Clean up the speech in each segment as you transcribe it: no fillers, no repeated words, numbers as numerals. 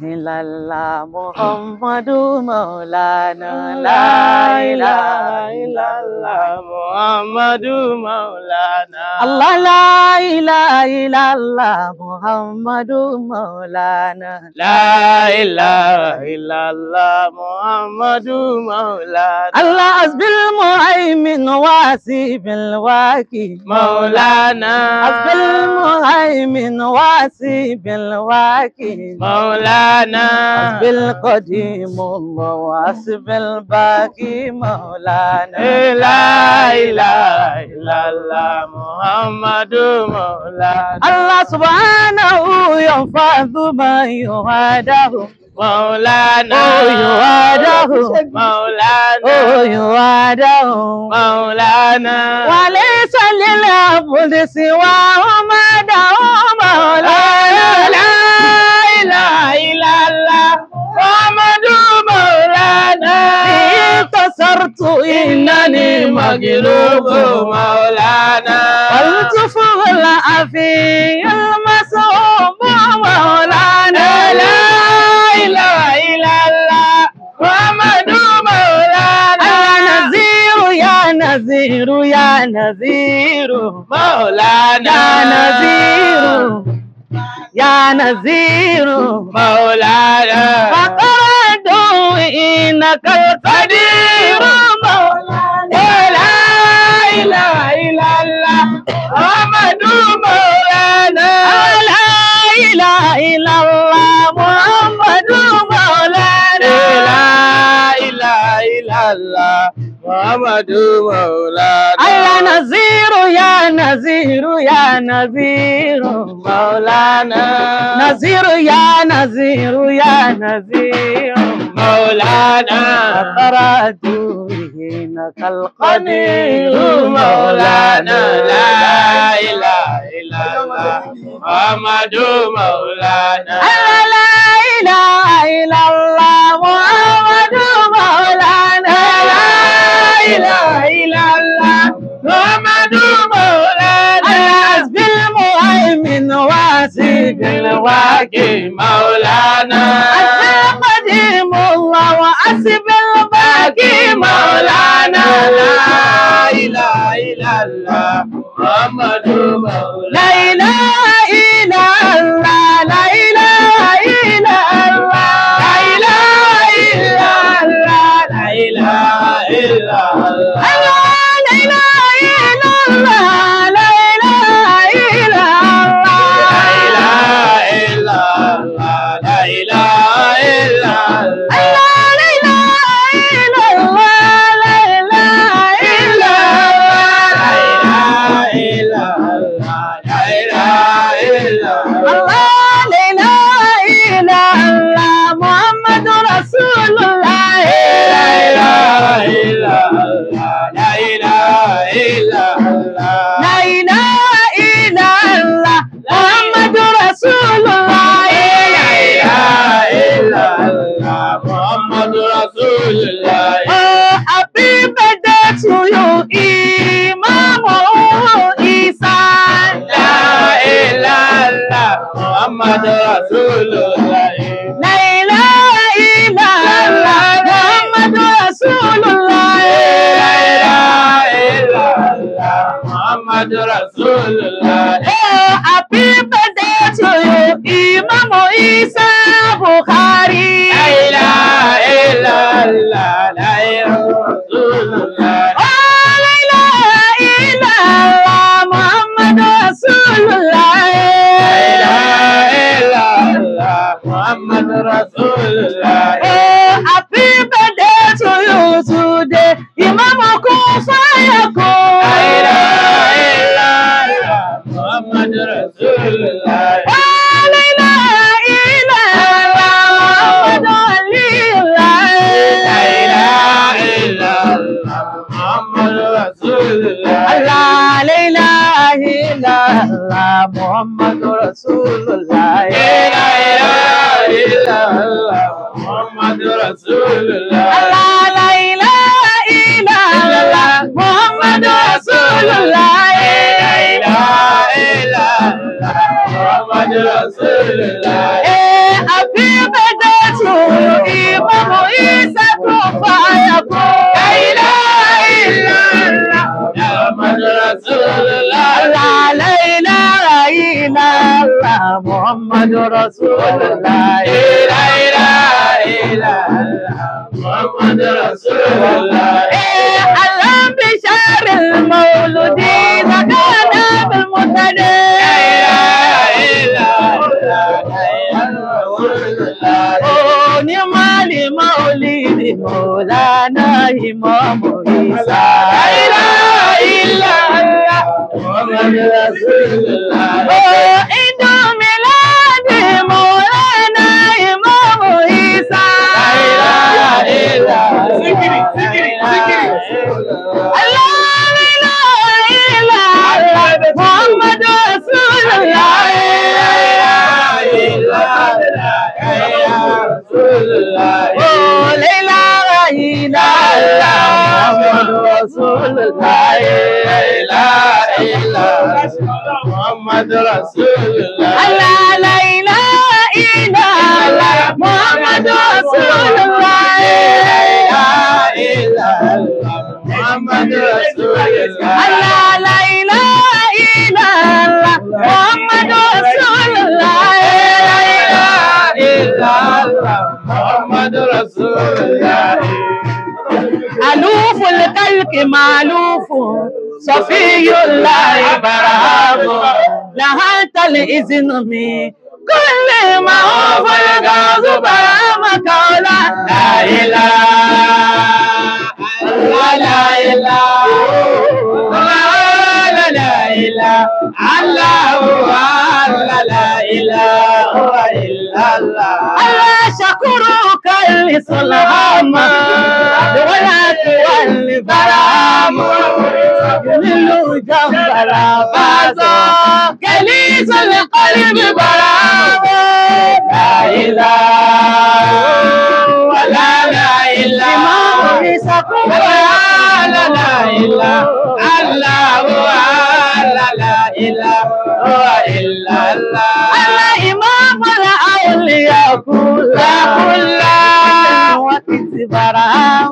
illallah Muhammadu Maulana la ilaha illallah Muhammadu Maulana. Allah la ilaha illallah Muhammadu Maulana La ilaha illallah Muhammadu Maulana. Allah asbil muhaimin wasi bil waki Maulana. asbil muhaimin wasi bil waki Maulana. asbil qadimullah wasbil baqi Maulana La ilaha illallah Muhammadu Maulana. Allah subhanahu yanfadhu ma yuhadahu Maulana. Oh, yuhadahu Maulana. Oh, yuhadahu Maulana. وليس للعبد سواه ما دعوا مولانا La ilaha illallah Muhammadu Maulana. انتصرت إنني مغلوب مولانا. والطفل في المسوم مولانا لا إله إلا الله محمد مولانا. يا نذير يا نذير مولانا. يا نذير يا نذير مولانا. فقد إنك القدير مولانا لا إله إلا الله محمد مولانا. لا إله إلا الله محمد مولانا لا إله إلا الله محمد مولانا. يا نذير يا نذير يا نذير مولانا. نذير يا نذير يا نذير مولانا. أقرأت إنك القدير مولانا. لا إله إلا الله محمد مولانا. لا إله إلا الله محمد مولانا لا إله إلا الله محمد مولانا. حسبي المهيمن واسب بالواقي مولانا. قديم الله وأسب الباقي مولانا. لا إله إلا الله محمد مولانا. لا إله إلا الله لا إله إلا الله لا إله إلا الله. لا إله إلا الله. لا إله إلا الله لا إله إلا الله لا إله إلا الله. لا إله إلا الله. لا إله إلا الله لا إله إلا الله لا إله إلا الله. الله لا إله إلا الله. لا إله إلا الله محمد رسول الله لا إله إلا الله. لا إله إلا الله. لا إله إلا الله محمد رسول الله لا إله إلا الله محمد رسول الله. Oh, happy birthday to you, Imam Isa. لا إله إلا محمد رسول الله. لا إله إلا الله محمد رسول الله لا إله إلا الله محمد رسول الله. Oh, happy birthday to you, Imam Isa Bukhari. لا إله إلا الله. لا إله رسول الله. Oh, لا إله إلا الله محمد رسول الله لا إله إلا الله محمد رسول الله. Oh, happy birthday to you today, Imam Kufayako. لا إله إلا الله محمد رسول الله. Oh, لا إله إلا الله محمد ولي الله. لا إله إلا الله محمد رسول الله. Allah, لا إله إلا الله محمد رسول الله. لا إله إلا الله محمد رسول الله. Allah, لا إله إلا الله محمد رسول الله. لا إله إلا الله محمد رسول الله. Happy birthday Muhammadu Rasulullah. La ilaha illallah Muhammadu Rasulullah. Alam bishar al-mauludi zakana bil-mutadi. Oh, ni mali maulidi Maulana Imam Isa. La ilaha illallah Muhammadu Rasulullah. Oh, Indo miladi Maulana Imam Isa. La ilaha illallah Zikiri. Allah ilaha illallah Muhammad Rasulullah. Oh, la ilaha illallah Muhammad Rasulullah. Muhammad Rasulullah. Allah la ilaha illallah Muhammad Rasulullah. Muhammad Rasulullah. Allah la ilaha illallah Muhammad Rasulullah. Muhammad Rasulullah. ألوف الخلق مألوف صفي الله برهام لهات الإذن من كل ما هو الغاز برهام كولا لا إله لا إله لا إله الله لا إله إلا الله. الله شكرك الإسلام ولا تولي برهام ينلو جنب العباسة كليس القلب برهام لا إله ولا لا إله لا إله الله لا إله إلا الله. الله إمام الأولياء كلها وقت برهام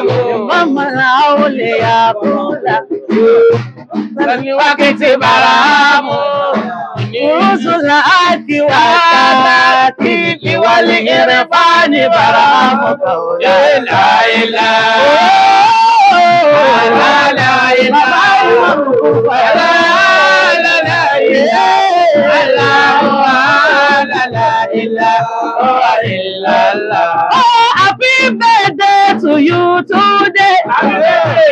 إمام الأولياء كلها وقت برهام رسل الآت والتاتي والإرفان برهام قولا لا إله لا إله Oh, happy birthday to you today.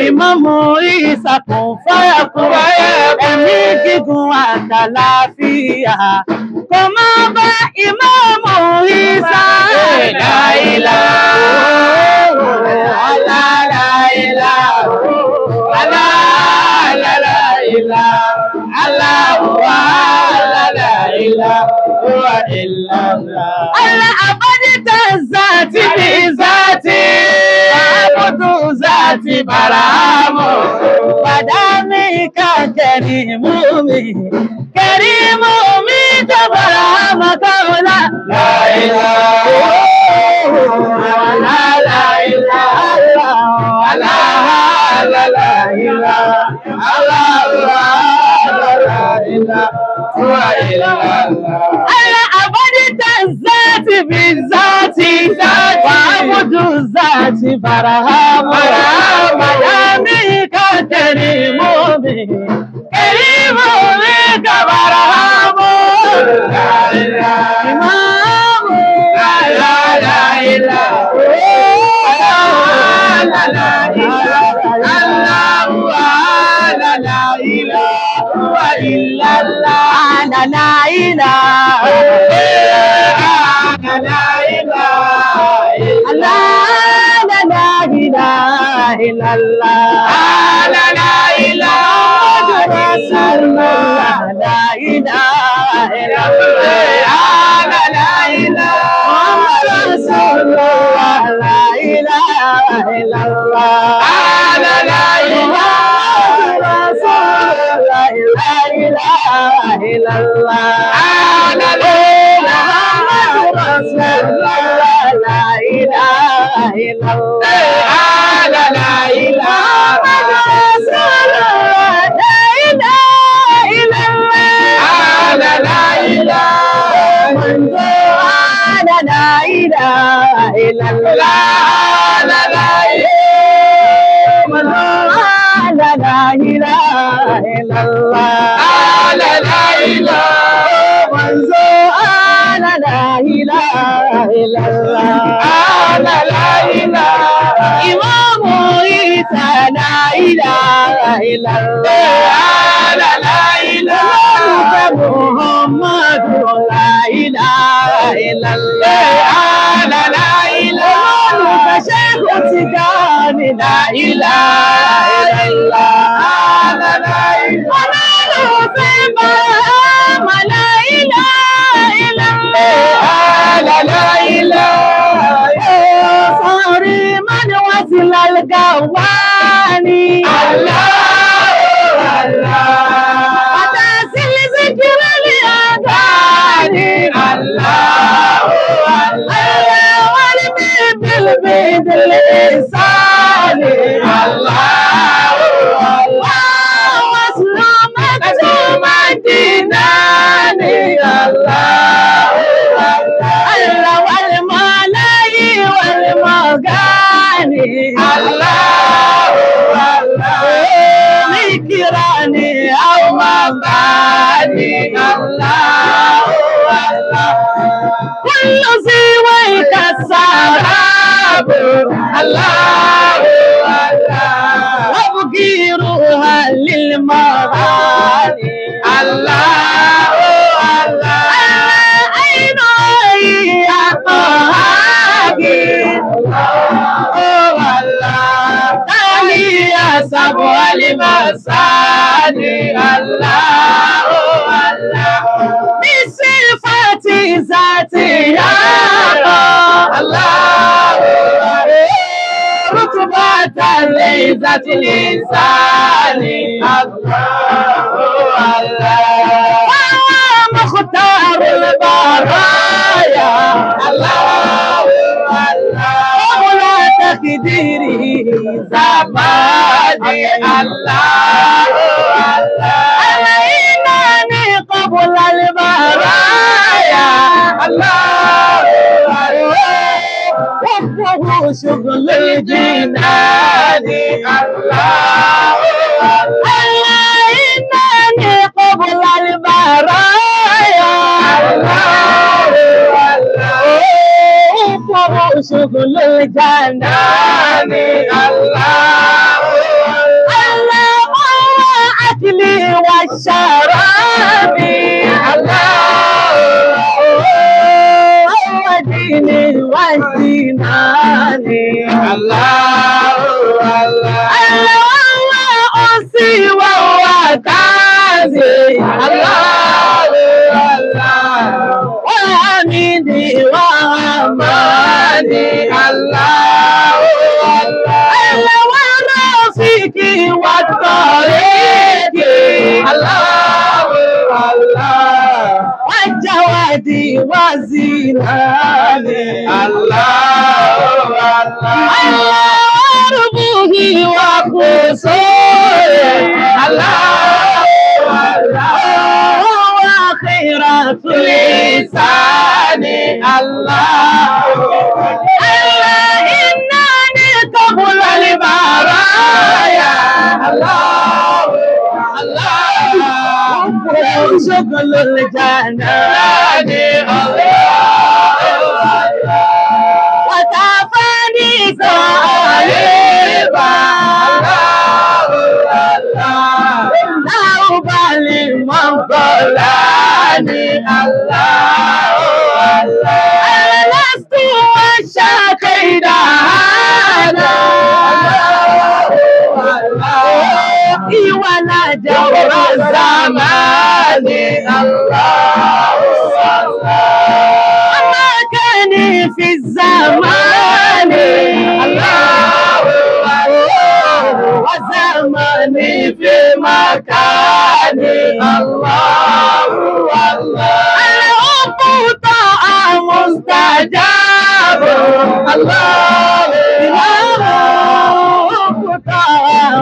Imam Isa kun fire kun ẹ̀mí gígùn àtàlàfíà kò má bá Imam Isa. La ilaha la ilaha la ilaha Allah abadita zati bi zati abudu zati baramu badami ka kerimu mi tabarama kaula la ilaha la ilaha Allah abadita zati bi zati abudu zati baramu badami ka kerimu mi kabaramu imamu لا إله إلا الله لا إله إلا الله لا إله لا إله إلا الله لا إله إمام عيسى لا إله إلا الله لا إله محمد لا إله إلا الله لا إله شيخ تجاني لا إله إلا الله لا إله لا إله إلا الله لا إله صاري من وصل القواني الله وتاسل ذكر الأغاني الله والمي بالبيد الإنسان الله وصل مكتوم ديناني الله والملاي والمغاني الله ذكراني أو مباني الله كل سويك السراب الله وبقيرها للمغاني الله أين يا طاقي تالي يا سبع المساني الله بصفة ذاتي يا الله رتبة ليست الإنسان الله مختار البرايا الله قبل تقديره زماني الله إنني قبل البرايا الله وفه شغل الجنان الله إنني قبل البرايا الله وفه شغل الجنان الله أكلي والشرابي الله وديني وديناني الله أنسي ووكازي الله وأميني وأماني الله ورفيقي والطريقي الله وجوادي وزيناني الله ربوهي وقصوري الله وخيرات لساني الله إنني قبل البرايا الله شغل الجنان وتفاني صاحبا لا أبالي من ضلاني الله لست وشاكيدا ولا جور الزمان الله ما كان في الزمان الله وزماني في مكان الله الحب طاعة مستجاب الله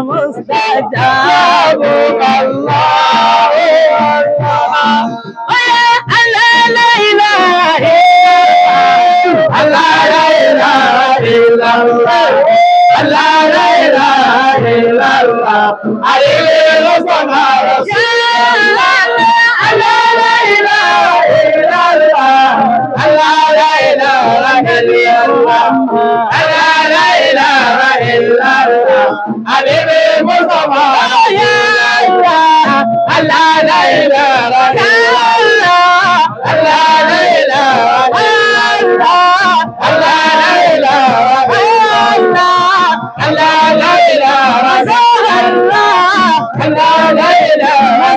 مستجاب الله لا إله إلا Allah la ilaha illallah. Àdébí Mustapha Rasulullah. Allah la ilaha illallah. Allah la ilaha illallah. Allah la ilaha illallah. Àdébí Mustapha Rasulullah. Allah la ilaha illallah. Allah la ilaha illallah. Allah la ilaha illallah. Allah la ilaha illallah. Allah la ilaha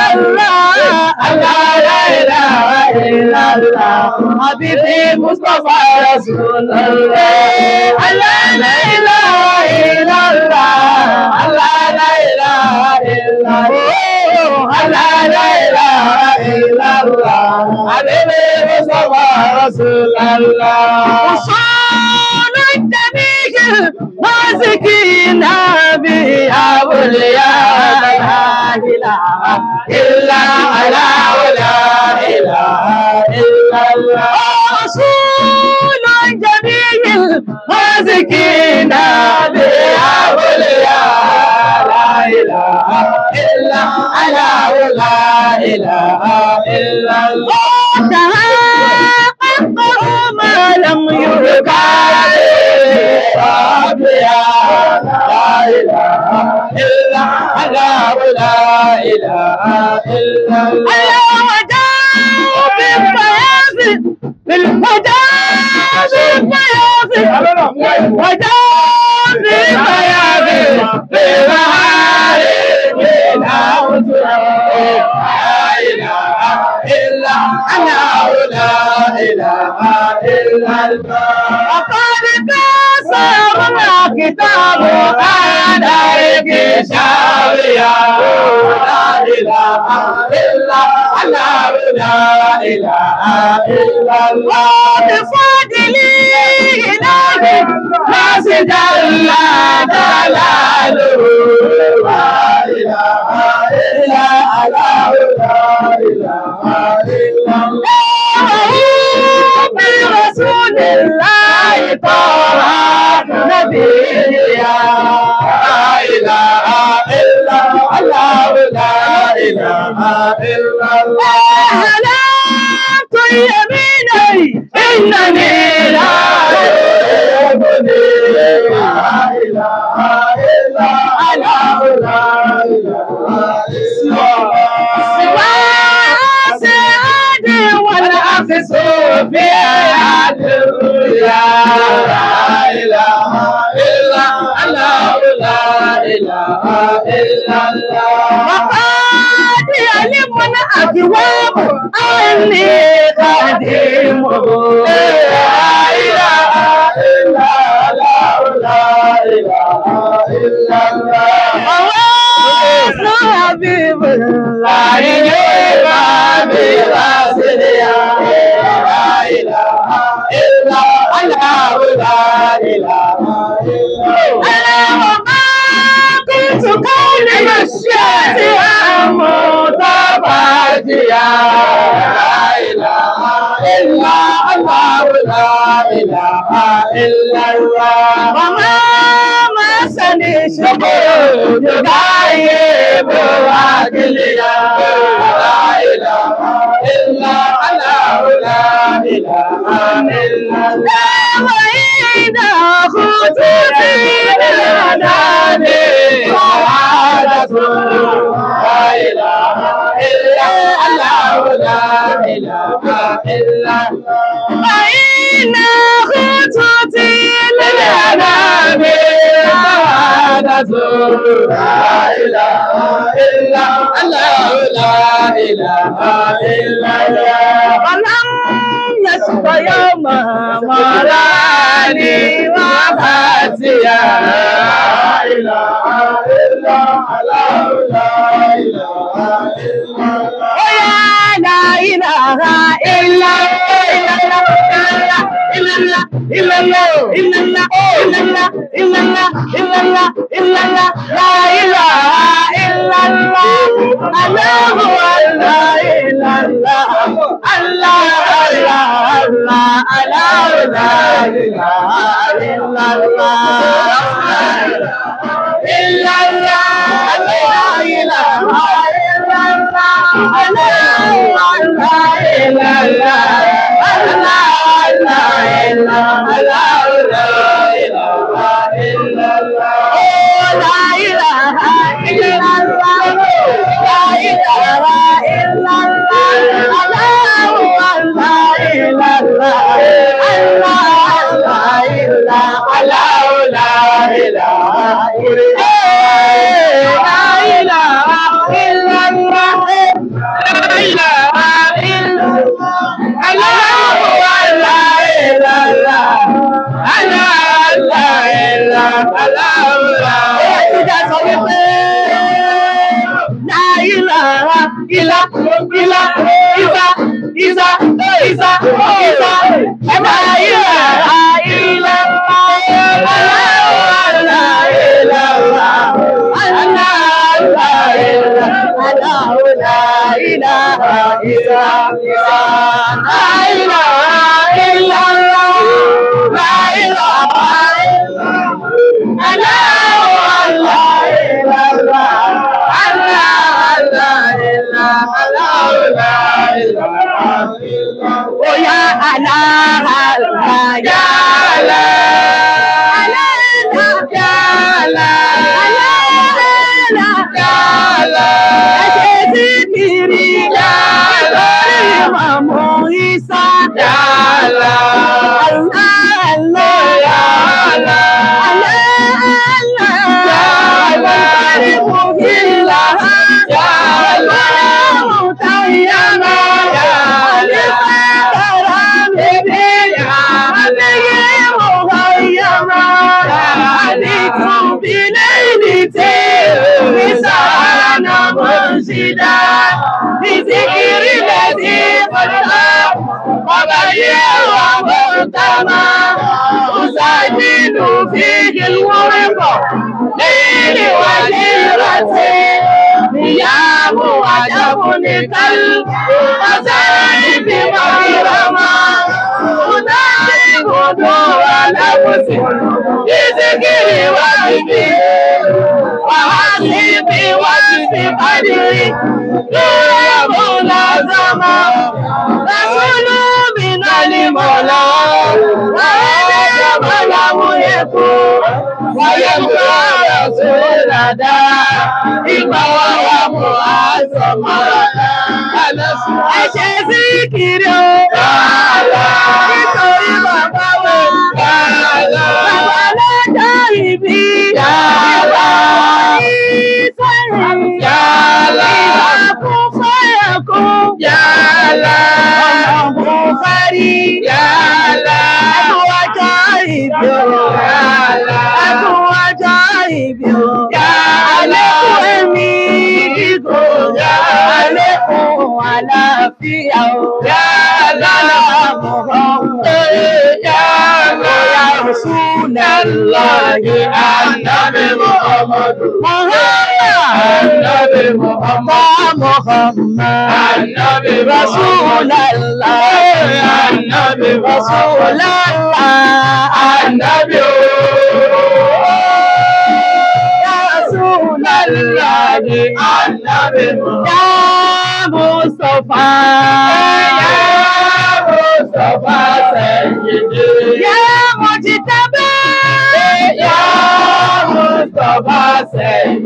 illallah. Allah la ilaha illallah. Habibi Mustafa Rasulullah. Allah la ilaha illallah. Allah la ilaha illallah. Allah la ilaha illallah. Habibi Mustafa Rasulullah. وصول الدميق ماسكين به أولياء لا إله إلا على ولا إله إلا الله. وصول الدميق ماسكين به أولياء لا إله إلا على ولا إله إلا الله. تحققوا ما لم يرقى لا إله إلا على ولا إله إلا الله. بالفجاز وجاز بالبهار لا إله إلا الله. لا إله إلا الله. وقد كسرنا كتاب عليك شاوية. لا إله إلا الله. لا إله إلا الله. بفضله إلهي ما جل جلاله. لا إله إلا الله. لا إله إلا الله. برسول الله طه نبيا لا إله إلا الله. لا إله إلا الله. هلاك يميني إنني لا يهمني. لا إله إلا الله. لا إله إلا الله. سوى سعاد والعكس في حياة الدنيا. لا إله إلا الله. لا إله إلا الله. وقد يعلمنا أكواب أني خادمه لا إله إلا الله. لا إله إلا الله. وواسع حبيب الله وما مسني شكر يغيب عقليا. لا إله إلا الله. لا إله إلا الله. وإذا خطوتي بالأنام سعادة. لا إله إلا الله. لا إله إلا الله. وإن خطوتي للأنام سعادة. لا إله إلا الله. لا إله إلا الله. ولم يسق يوم مراني وفاتيا. لا إله إلا الله. لا إله إلا الله. ويا لا إله إلا الله إلا الله إلا الله إلا الله إلا الله إلا الله إلا الله لا إله إلا الله الله لا إله إلا الله الله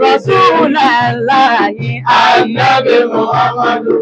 Rasulallah, Annabi Muhammadu.